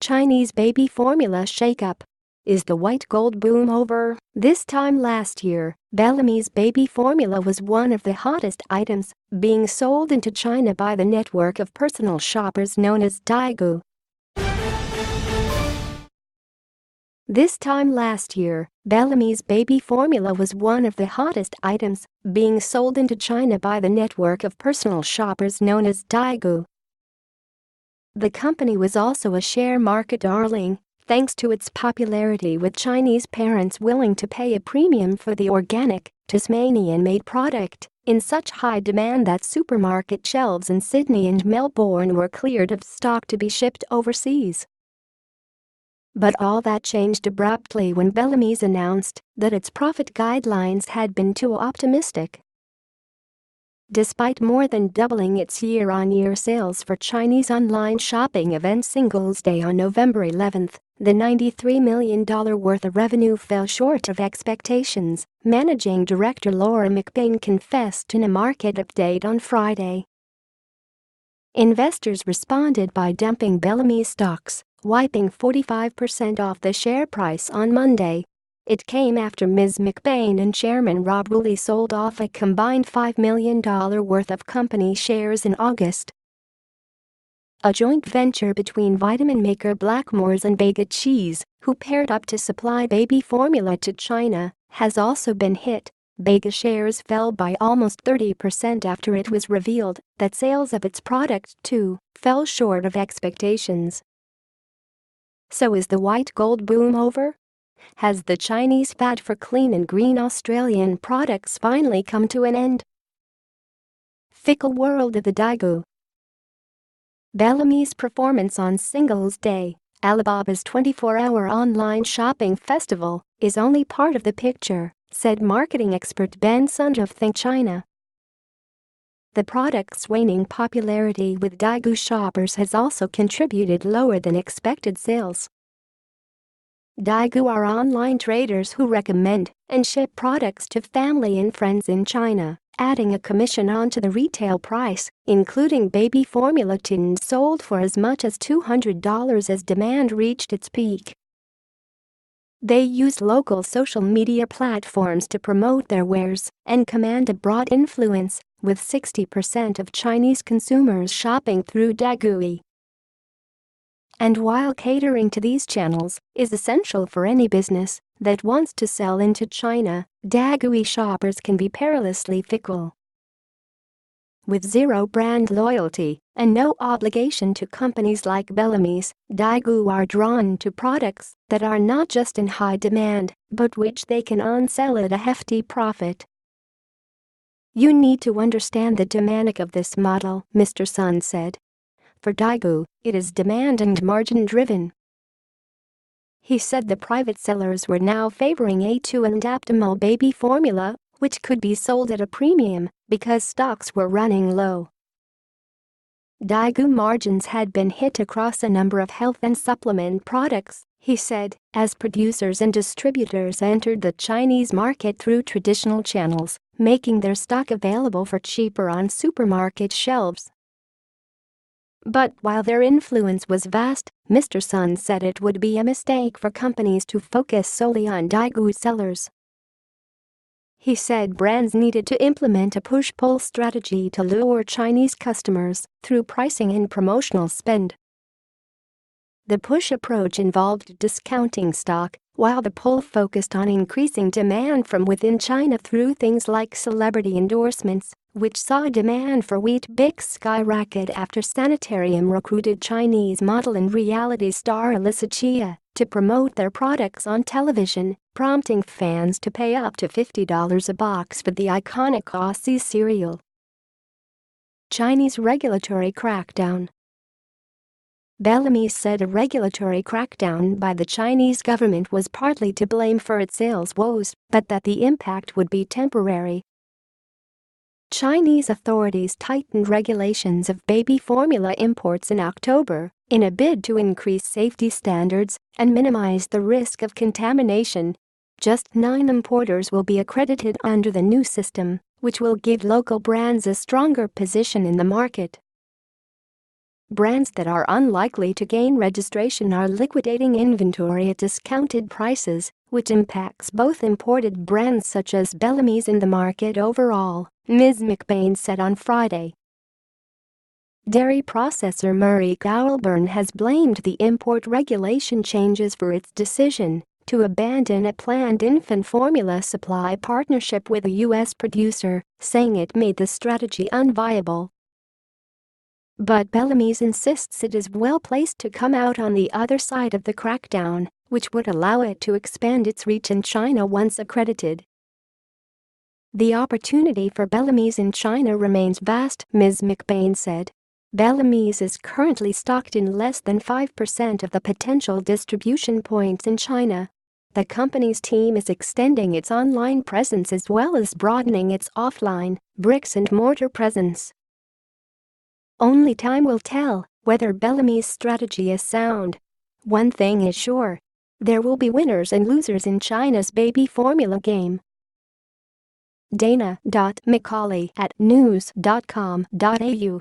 Chinese baby formula shakeup. Is the white gold boom over? This time last year, Bellamy's baby formula was one of the hottest items being sold into China by the network of personal shoppers known as daigou. This time last year, Bellamy's baby formula was one of the hottest items being sold into China by the network of personal shoppers known as daigou. The company was also a share market darling, thanks to its popularity with Chinese parents willing to pay a premium for the organic, Tasmanian-made product, in such high demand that supermarket shelves in Sydney and Melbourne were cleared of stock to be shipped overseas. But all that changed abruptly when Bellamy's announced that its profit guidelines had been too optimistic. Despite more than doubling its year-on-year sales for Chinese online shopping event Singles Day on November 11, the $93 million worth of revenue fell short of expectations, Managing Director Laura McBain confessed in a market update on Friday. Investors responded by dumping Bellamy's stocks, wiping 45% off the share price on Monday. It came after Ms. McBain and Chairman Rob Woolley sold off a combined $5 million worth of company shares in August. A joint venture between vitamin maker Blackmores and Bega Cheese, who paired up to supply baby formula to China, has also been hit. Bega shares fell by almost 30% after it was revealed that sales of its product, too, fell short of expectations. So is the white gold boom over? Has the Chinese fad for clean and green Australian products finally come to an end? Fickle world of the daigou. Bellamy's performance on Singles Day, Alibaba's 24-hour online shopping festival, is only part of the picture, said marketing expert Ben Sund of Think China. The product's waning popularity with daigou shoppers has also contributed lower than expected sales. Daigou are online traders who recommend and ship products to family and friends in China, adding a commission onto the retail price, including baby formula tins sold for as much as $200 as demand reached its peak. They use local social media platforms to promote their wares and command a broad influence, with 60% of Chinese consumers shopping through daigou. And while catering to these channels is essential for any business that wants to sell into China, daigou shoppers can be perilously fickle. With zero brand loyalty and no obligation to companies like Bellamy's, daigou are drawn to products that are not just in high demand, but which they can on-sell at a hefty profit. You need to understand the dynamic of this model, Mr. Sun said. For daigou, it is demand and margin-driven. He said the private sellers were now favoring A2 and optimal baby formula, which could be sold at a premium because stocks were running low. Daigou margins had been hit across a number of health and supplement products, he said, as producers and distributors entered the Chinese market through traditional channels, making their stock available for cheaper on supermarket shelves. But while their influence was vast, Mr. Sun said it would be a mistake for companies to focus solely on daigou sellers. He said brands needed to implement a push-pull strategy to lure Chinese customers through pricing and promotional spend. The push approach involved discounting stock, while the pull focused on increasing demand from within China through things like celebrity endorsements, which saw demand for Weet-Bix skyrocket after Sanitarium recruited Chinese model and reality star Alyssa Chia to promote their products on television, prompting fans to pay up to $50 a box for the iconic Aussie cereal. Chinese regulatory crackdown. Bellamy said a regulatory crackdown by the Chinese government was partly to blame for its sales woes, but that the impact would be temporary. Chinese authorities tightened regulations of baby formula imports in October in a bid to increase safety standards and minimize the risk of contamination. Just 9 importers will be accredited under the new system, which will give local brands a stronger position in the market. Brands that are unlikely to gain registration are liquidating inventory at discounted prices, which impacts both imported brands such as Bellamy's and the market overall, Ms. McBain said on Friday. Dairy processor Murray Goulburn has blamed the import regulation changes for its decision to abandon a planned infant formula supply partnership with a U.S. producer, saying it made the strategy unviable. But Bellamy's insists it is well placed to come out on the other side of the crackdown, which would allow it to expand its reach in China once accredited. The opportunity for Bellamy's in China remains vast, Ms. McBain said. Bellamy's is currently stocked in less than 5% of the potential distribution points in China. The company's team is extending its online presence as well as broadening its offline, bricks-and-mortar presence. Only time will tell whether Bellamy's strategy is sound. One thing is sure. There will be winners and losers in China's baby formula game. Dana.Macaulay@news.com.au